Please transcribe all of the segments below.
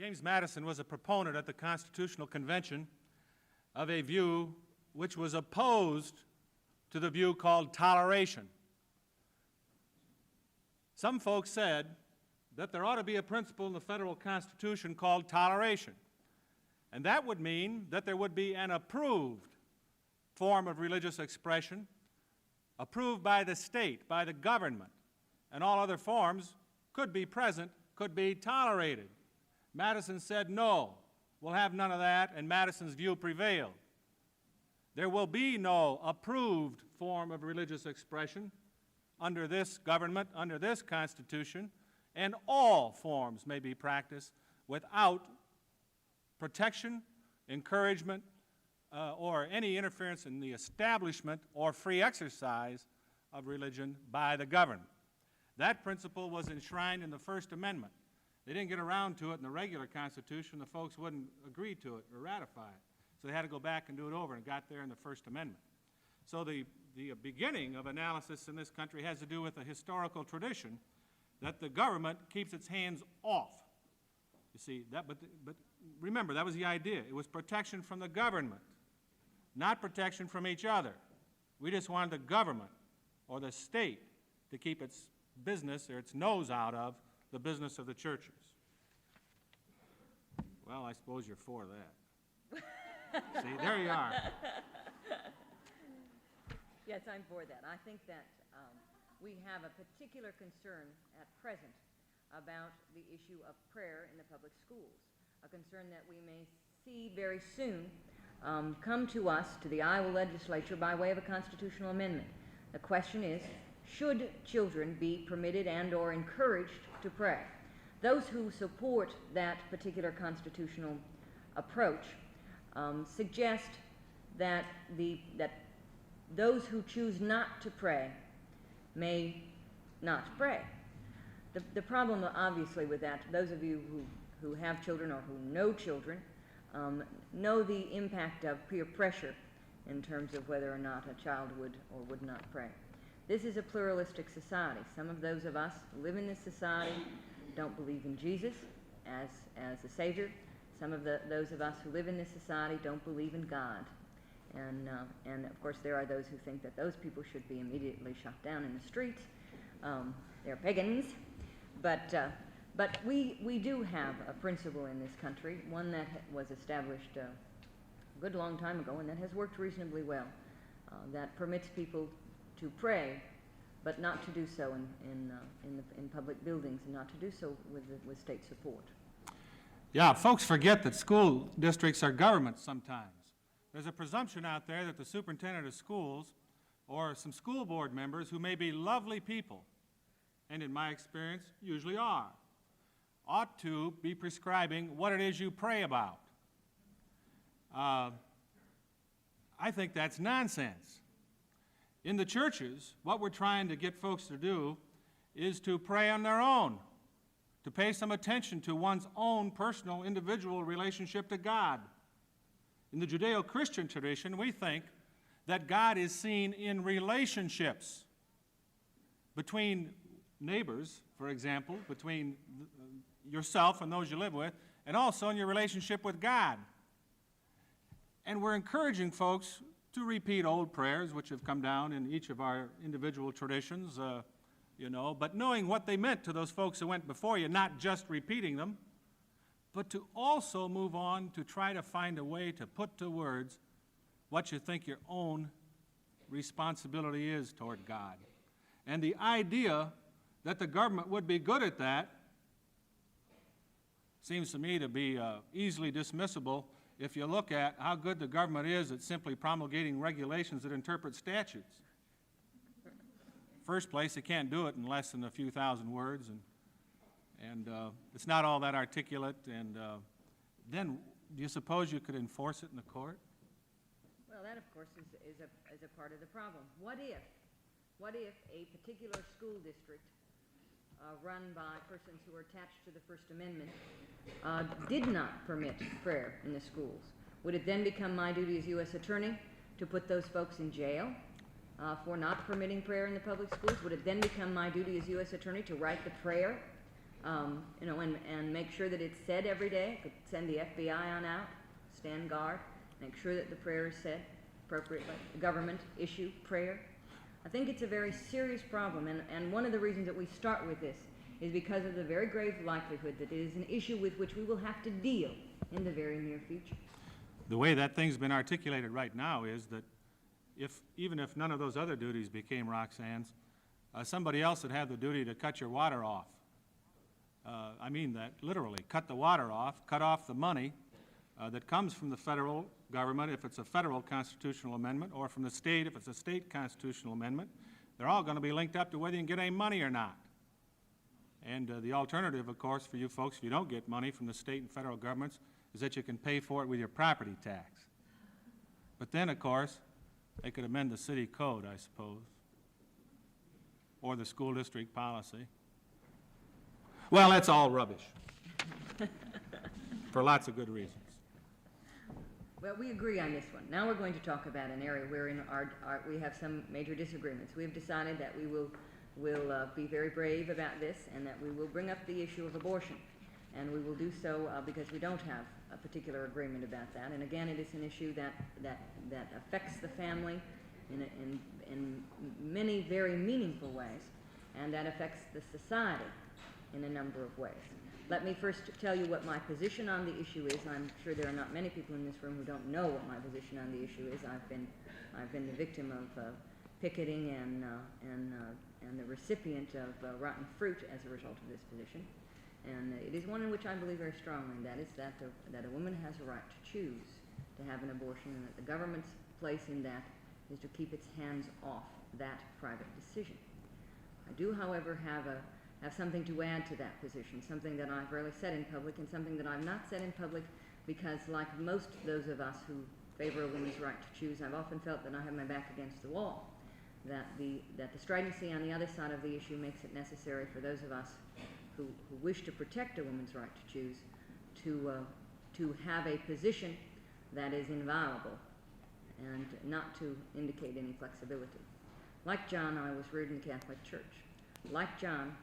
James Madison was a proponent at the Constitutional Convention of a view which was opposed to the view called toleration. Some folks said that there ought to be a principle in the federal Constitution called toleration, and that would mean that there would be an approved form of religious expression, approved by the state, by the government, and all other forms could be present, could be tolerated. Madison said, no, we'll have none of that, and Madison's view prevailed. There will be no approved form of religious expression under this government, under this Constitution, and all forms may be practiced without protection, encouragement, or any interference in the establishment or free exercise of religion by the government. That principle was enshrined in the First Amendment. They didn't get around to it in the regular Constitution. The folks wouldn't agree to it or ratify it. So they had to go back and do it over, and got there in the First Amendment. So the beginning of analysis in this country has to do with a historical tradition that the government keeps its hands off. You see, but remember, that was the idea. It was protection from the government, not protection from each other. We just wanted the government or the state to keep its business or its nose out of the business of the churches. Well, I suppose you're for that. See, there you are. Yes, I'm for that. I think that we have a particular concern at present about the issue of prayer in the public schools, a concern that we may see very soon come to us, to the Iowa legislature, by way of a constitutional amendment. The question is, should children be permitted and or encouraged to pray? Those who support that particular constitutional approach suggest that those who choose not to pray may not pray. The problem, obviously, with that, those of you who have children or who know children know the impact of peer pressure in terms of whether or not a child would or would not pray. This is a pluralistic society. Some of those of us who live in this society don't believe in Jesus as the Savior. Some of those of us who live in this society don't believe in God. And of course, there are those who think that those people should be immediately shot down in the streets. They're pagans. But we do have a principle in this country, one that was established a good long time ago and that has worked reasonably well, that permits people to pray, but not to do so in public buildings, and not to do so with state support. Yeah, folks forget that school districts are governments sometimes. There's a presumption out there that the superintendent of schools or some school board members who may be lovely people, and in my experience usually are, ought to be prescribing what it is you pray about. I think that's nonsense. In the churches, what we're trying to get folks to do is to pray on their own, to pay some attention to one's own personal, individual relationship to God. In the Judeo-Christian tradition, we think that God is seen in relationships between neighbors, for example, between yourself and those you live with, and also in your relationship with God. And we're encouraging folks to repeat old prayers, which have come down in each of our individual traditions, but knowing what they meant to those folks who went before you, not just repeating them, but to also move on to try to find a way to put to words what you think your own responsibility is toward God. And the idea that the government would be good at that seems to me to be easily dismissible if you look at how good the government is at simply promulgating regulations that interpret statutes. First place, it can't do it in less than a few thousand words, and it's not all that articulate, and then do you suppose you could enforce it in the court? Well, that, of course, is a part of the problem. What if a particular school district run by persons who are attached to the First Amendment did not permit prayer in the schools? Would it then become my duty as U.S. Attorney to put those folks in jail for not permitting prayer in the public schools? Would it then become my duty as U.S. Attorney to write the prayer you know, and make sure that it's said every day. Could send the FBI on out, stand guard, make sure that the prayer is said appropriately. The government issue prayer. I think it's a very serious problem, and one of the reasons that we start with this is because of the very grave likelihood that it is an issue with which we will have to deal in the very near future. The way that thing's been articulated right now is that even if none of those other duties became Roxanne's, somebody else would have the duty to cut your water off. I mean that literally, cut the water off, cut off the money that comes from the federal government if it's a federal constitutional amendment, or from the state if it's a state constitutional amendment. They're all going to be linked up to whether you can get any money or not. And the alternative, of course, for you folks, if you don't get money from the state and federal governments, is that you can pay for it with your property tax. But then, of course, they could amend the city code, I suppose, or the school district policy. Well, that's all rubbish, for lots of good reasons. Well, we agree on this one. Now we're going to talk about an area wherein we have some major disagreements. We have decided that we will be very brave about this, and that we will bring up the issue of abortion. And we will do so because we don't have a particular agreement about that. And again, it is an issue that affects the family in many very meaningful ways, and that affects the society in a number of ways. Let me first tell you what my position on the issue is. I'm sure there are not many people in this room who don't know what my position on the issue is. I've been the victim of picketing and the recipient of rotten fruit as a result of this position. And it is one in which I believe very strongly, and that is that a woman has a right to choose to have an abortion, and that the government's place in that is to keep its hands off that private decision. I do, however, have something to add to that position, something that I've rarely said in public, and something that I've not said in public because, like most those of us who favor a woman's right to choose, I've often felt that I have my back against the wall, that the stridency on the other side of the issue makes it necessary for those of us who wish to protect a woman's right to choose to have a position that is inviolable and not to indicate any flexibility. Like John, I was reared in the Catholic Church. Like John,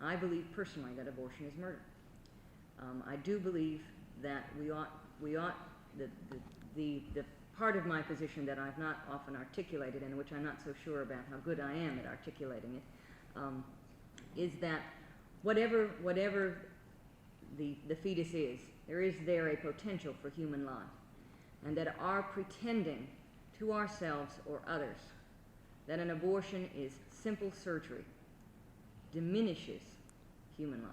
I believe personally that abortion is murder. I do believe that the part of my position that I've not often articulated, and which I'm not so sure about how good I am at articulating it, is that whatever the fetus is, there a potential for human life, and that our pretending to ourselves or others that an abortion is simple surgery diminishes human life.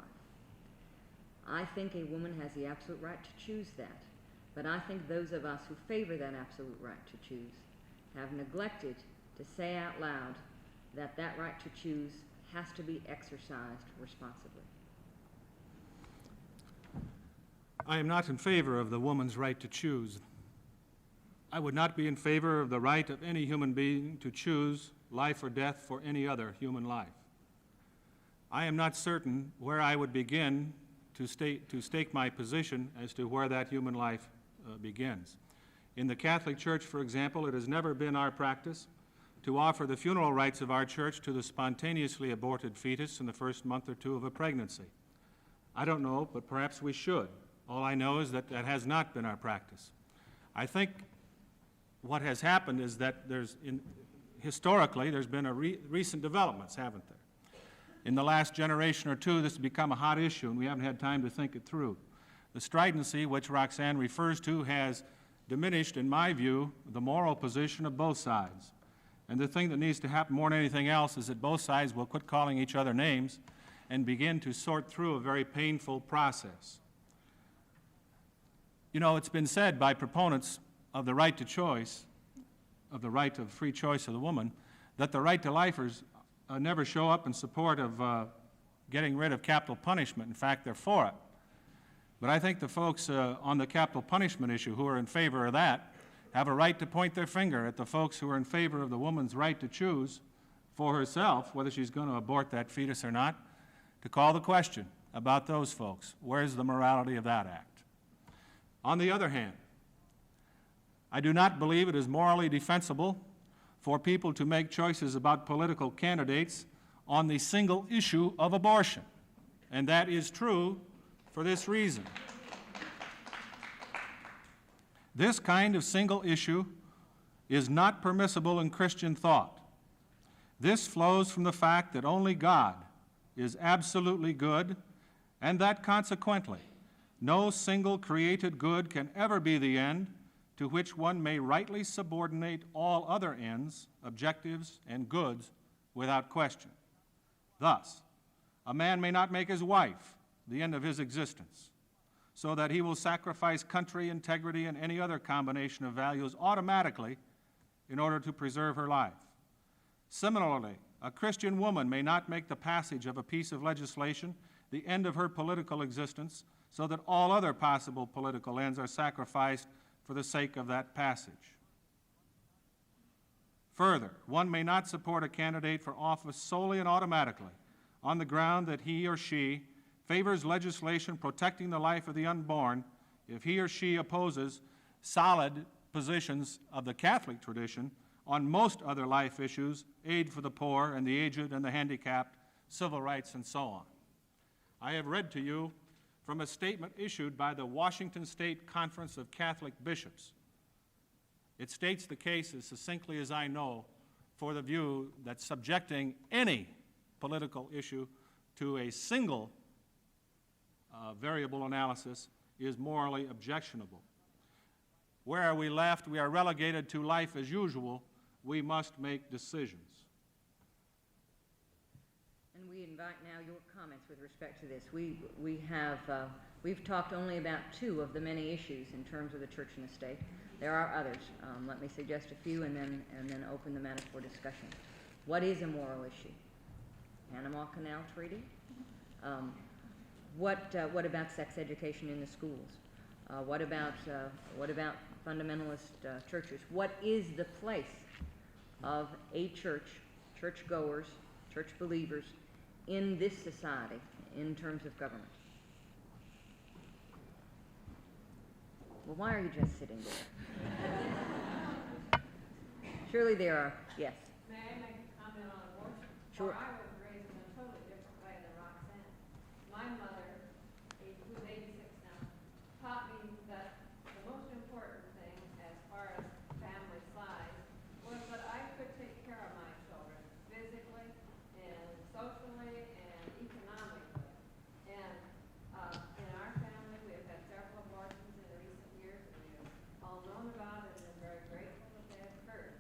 I think a woman has the absolute right to choose that, but I think those of us who favor that absolute right to choose have neglected to say out loud that that right to choose has to be exercised responsibly. I am not in favor of the woman's right to choose. I would not be in favor of the right of any human being to choose life or death for any other human life. I am not certain where I would begin to stake my position as to where that human life begins. In the Catholic Church, for example, it has never been our practice to offer the funeral rites of our church to the spontaneously aborted fetus in the first month or two of a pregnancy. I don't know, but perhaps we should. All I know is that that has not been our practice. I think what has happened is that historically there's been recent developments, haven't there? In the last generation or two, this has become a hot issue, and we haven't had time to think it through. The stridency, which Roxanne refers to, has diminished, in my view, the moral position of both sides. And the thing that needs to happen more than anything else is that both sides will quit calling each other names and begin to sort through a very painful process. You know, it's been said by proponents of the right to choice, of the right of free choice of the woman, that the right to lifers never show up in support of getting rid of capital punishment. In fact, they're for it. But I think the folks on the capital punishment issue who are in favor of that have a right to point their finger at the folks who are in favor of the woman's right to choose for herself whether she's going to abort that fetus or not, to call the question about those folks. Where's the morality of that act? On the other hand, I do not believe it is morally defensible for people to make choices about political candidates on the single issue of abortion. And that is true for this reason. This kind of single issue is not permissible in Christian thought. This flows from the fact that only God is absolutely good, and that consequently, no single created good can ever be the end to which one may rightly subordinate all other ends, objectives, and goods without question. Thus, a man may not make his wife the end of his existence, so that he will sacrifice country, integrity, and any other combination of values automatically in order to preserve her life. Similarly, a Christian woman may not make the passage of a piece of legislation the end of her political existence, so that all other possible political ends are sacrificed for the sake of that passage. Further, one may not support a candidate for office solely and automatically on the ground that he or she favors legislation protecting the life of the unborn if he or she opposes solid positions of the Catholic tradition on most other life issues, aid for the poor and the aged and the handicapped, civil rights, and so on. I have read to you from a statement issued by the Washington State Conference of Catholic Bishops. It states the case as succinctly as I know for the view that subjecting any political issue to a single variable analysis is morally objectionable. Where are we left? We are relegated to life as usual. We must make decisions. And we invite now your comments with respect to this. We've talked only about two of the many issues in terms of the church and the state. There are others. Let me suggest a few and then open the matter for discussion. What is a moral issue? Panama Canal Treaty? What about sex education in the schools? What about fundamentalist churches? What is the place of a church, churchgoers, church believers in this society in terms of government? Well, why are you just sitting there? Surely there are, yes. May I make a comment on abortion? Sure. Well, I was raised in a totally different way than Roxanne. My mother, who's 86 now, taught me that the most important thing as far as family size was that I could take care of my children physically and socially and economically. And in our family, we have had several abortions in recent years, and we have all known about it and are very grateful that they have occurred.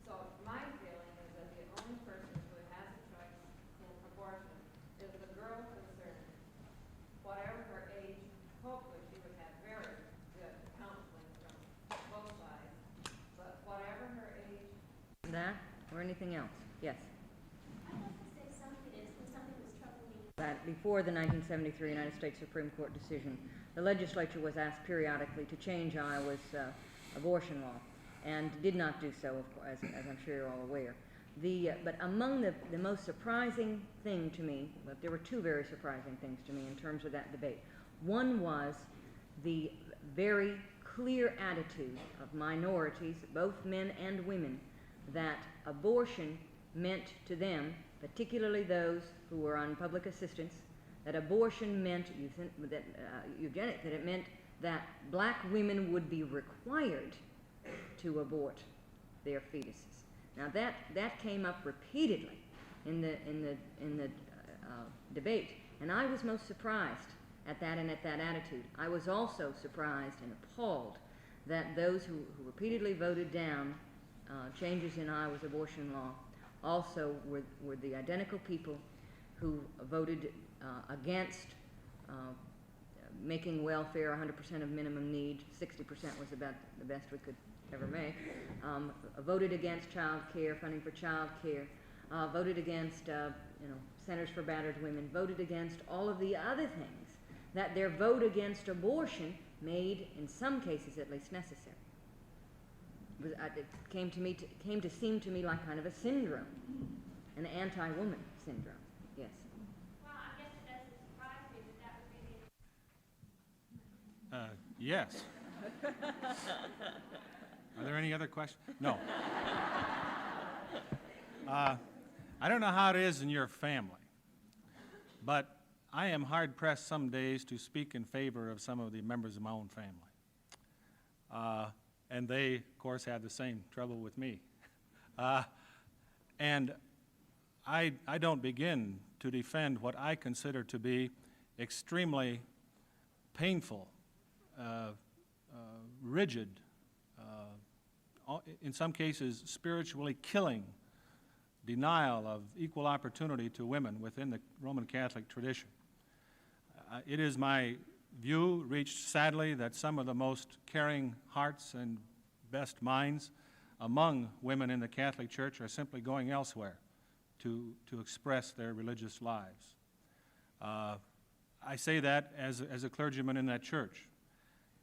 So my feeling is that the only person who has a choice in abortion is the girl concerned. Whatever her age, hopefully she would have very good counseling from both sides. But whatever her age. That or anything else? Yes. I'd like to say something was troubling me. That before the 1973 United States Supreme Court decision, the legislature was asked periodically to change Iowa's abortion law, and did not do so, as I'm sure you're all aware. But among the most surprising thing to me, but there were two very surprising things to me in terms of that debate. One was the very clear attitude of minorities, both men and women, that abortion meant to them, particularly those who were on public assistance, that abortion meant eugenics, that it meant that black women would be required to abort their fetuses. Now that came up repeatedly in the debate, and I was most surprised at that and at that attitude. I was also surprised and appalled that those who repeatedly voted down changes in Iowa's abortion law also were the identical people who voted against making welfare 100% of minimum need. 60% was about the best we could ever make. Voted against child care, funding for child care. Voted against Centers for Battered Women. Voted against all of the other things that their vote against abortion made, in some cases at least, necessary. It came to seem to me like kind of a syndrome, an anti-woman syndrome. Yes. Well, I guess it doesn't surprise me that would be the Yes. Are there any other questions? No. I don't know how it is in your family, but I am hard-pressed some days to speak in favor of some of the members of my own family. And they, of course, have the same trouble with me. And I don't begin to defend what I consider to be extremely painful, rigid, in some cases spiritually killing denial of equal opportunity to women within the Roman Catholic tradition. It is my view, reached sadly, that some of the most caring hearts and best minds among women in the Catholic Church are simply going elsewhere to express their religious lives. I say that as a clergyman in that church.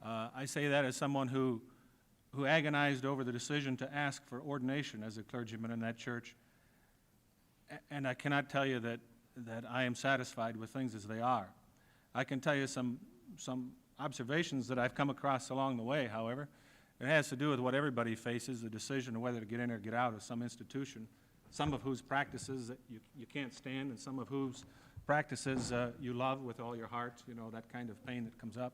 I say that as someone who agonized over the decision to ask for ordination as a clergyman in that church, and I cannot tell you that I am satisfied with things as they are. I can tell you some observations that I've come across along the way, however. It has to do with what everybody faces, the decision of whether to get in or get out of some institution, some of whose practices that you can't stand, and some of whose practices you love with all your heart, you know, that kind of pain that comes up.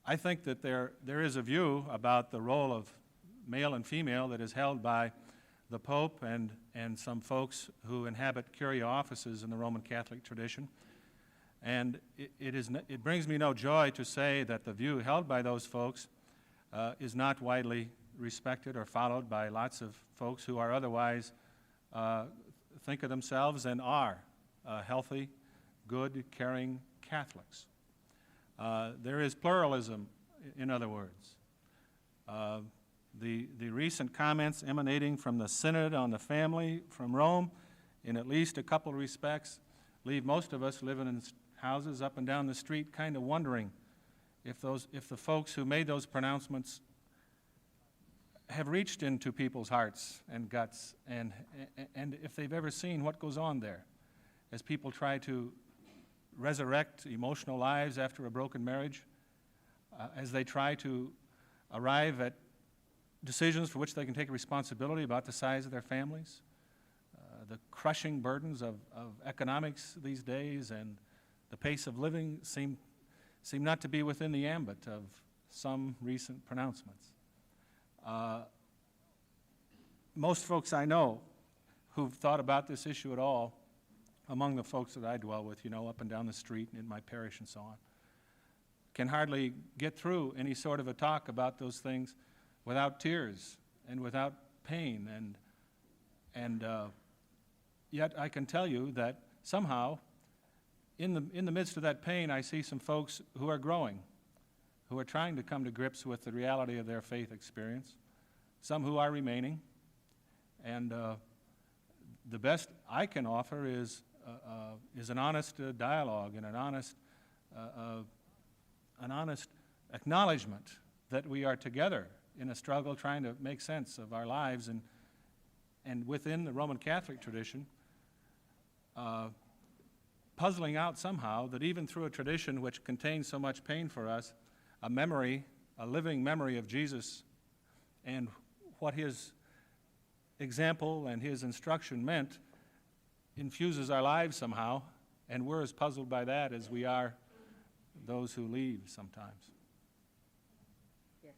I think that there is a view about the role of male and female that is held by the Pope and some folks who inhabit curia offices in the Roman Catholic tradition. And it brings me no joy to say that the view held by those folks is not widely respected or followed by lots of folks who are otherwise think of themselves and are healthy, good, caring Catholics. There is pluralism, in other words. The recent comments emanating from the Synod on the Family from Rome, in at least a couple of respects, leave most of us living in houses up and down the street kind of wondering if the folks who made those pronouncements have reached into people's hearts and guts, and if they've ever seen what goes on there as people try to resurrect emotional lives after a broken marriage, as they try to arrive at decisions for which they can take responsibility about the size of their families, the crushing burdens of economics these days, and the pace of living seem not to be within the ambit of some recent pronouncements. Most folks I know who've thought about this issue at all, among the folks that I dwell with, you know, up and down the street and in my parish and so on, can hardly get through any sort of a talk about those things without tears and without pain. And yet I can tell you that somehow, in the midst of that pain, I see some folks who are growing, who are trying to come to grips with the reality of their faith experience, some who are remaining. And the best I can offer is an honest dialogue and an honest acknowledgement that we are together in a struggle trying to make sense of our lives, and within the Roman Catholic tradition, puzzling out somehow that even through a tradition which contains so much pain for us, a living memory of Jesus and what his example and his instruction meant infuses our lives somehow, and we're as puzzled by that as we are those who leave sometimes. Yes.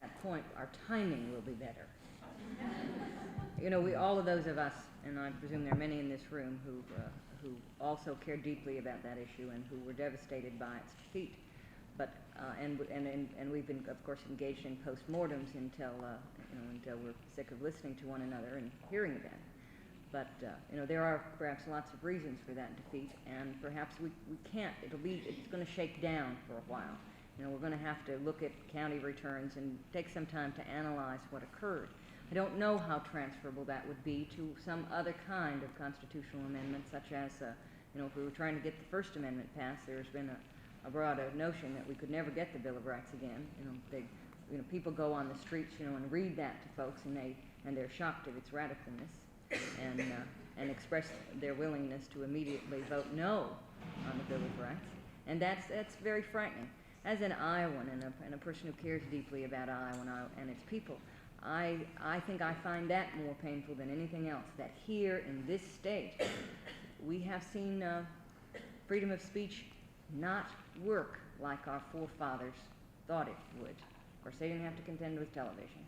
At that point, our timing will be better. You know, all of those of us, and I presume there are many in this room who also care deeply about that issue and who were devastated by its defeat. But and we've been, of course, engaged in postmortems until we're sick of listening to one another and hearing about it. But there are perhaps lots of reasons for that defeat, and perhaps we can't. It's going to shake down for a while. We're going to have to look at county returns and take some time to analyze what occurred. I don't know how transferable that would be to some other kind of constitutional amendment, such as, if we were trying to get the First Amendment passed, there's been a broad notion that we could never get the Bill of Rights again. People go on the streets, and read that to folks, and they're shocked at its radicalness, and express their willingness to immediately vote no on the Bill of Rights, and that's very frightening. As an Iowan and a person who cares deeply about Iowa and its people, I think I find that more painful than anything else, that here in this state, we have seen freedom of speech not work like our forefathers thought it would. Of course, they didn't have to contend with television.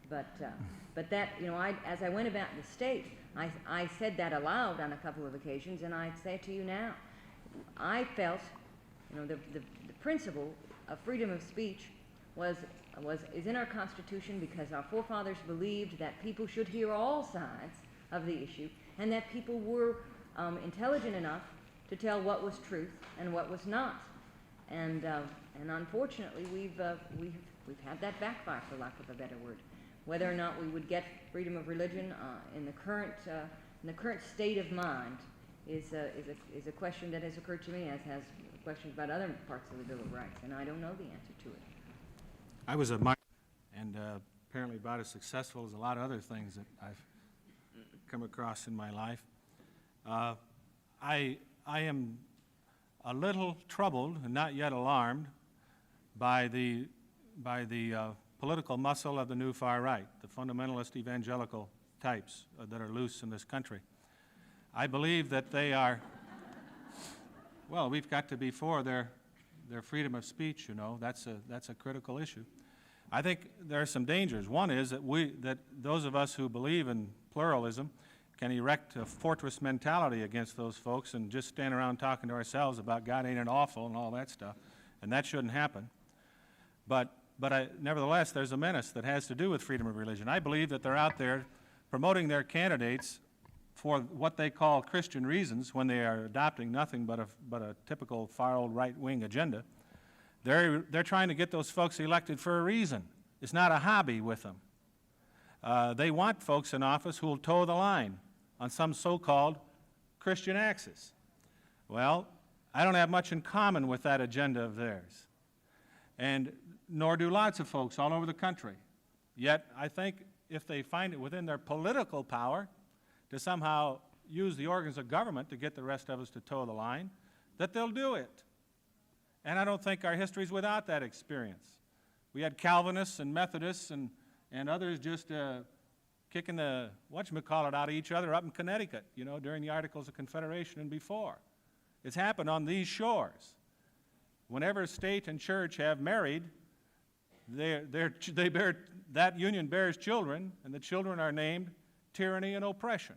But that, you know, as I went about the state, I said that aloud on a couple of occasions, and I say it to you now. I felt, you know, the principle of freedom of speech is in our Constitution because our forefathers believed that people should hear all sides of the issue, and that people were intelligent enough to tell what was truth and what was not. And unfortunately, we've had that backfire, for lack of a better word. Whether or not we would get freedom of religion in the current state of mind is a question that has occurred to me, as has questions about other parts of the Bill of Rights, and I don't know the answer to it. I was a minor and apparently about as successful as a lot of other things that I've come across in my life. I am a little troubled and not yet alarmed by the political muscle of the new far right, the fundamentalist evangelical types that are loose in this country. I believe that they are, well, we've got to be for their freedom of speech, you know. That's a critical issue. I think there are some dangers. One is that those of us who believe in pluralism can erect a fortress mentality against those folks and just stand around talking to ourselves about God ain't it awful and all that stuff, and that shouldn't happen. But nevertheless, there's a menace that has to do with freedom of religion. I believe that they're out there promoting their candidates for what they call Christian reasons when they are adopting nothing but a typical far-old right-wing agenda. They're trying to get those folks elected for a reason. It's not a hobby with them. They want folks in office who will toe the line on some so-called Christian axis. Well, I don't have much in common with that agenda of theirs, and nor do lots of folks all over the country. Yet, I think if they find it within their political power to somehow use the organs of government to get the rest of us to toe the line, that they'll do it. And I don't think our history is without that experience. We had Calvinists and Methodists and others just kicking the whatchamacallit out of each other up in Connecticut, you know, during the Articles of Confederation and before. It's happened on these shores. Whenever state and church have married, that union bears children, and the children are named tyranny and oppression.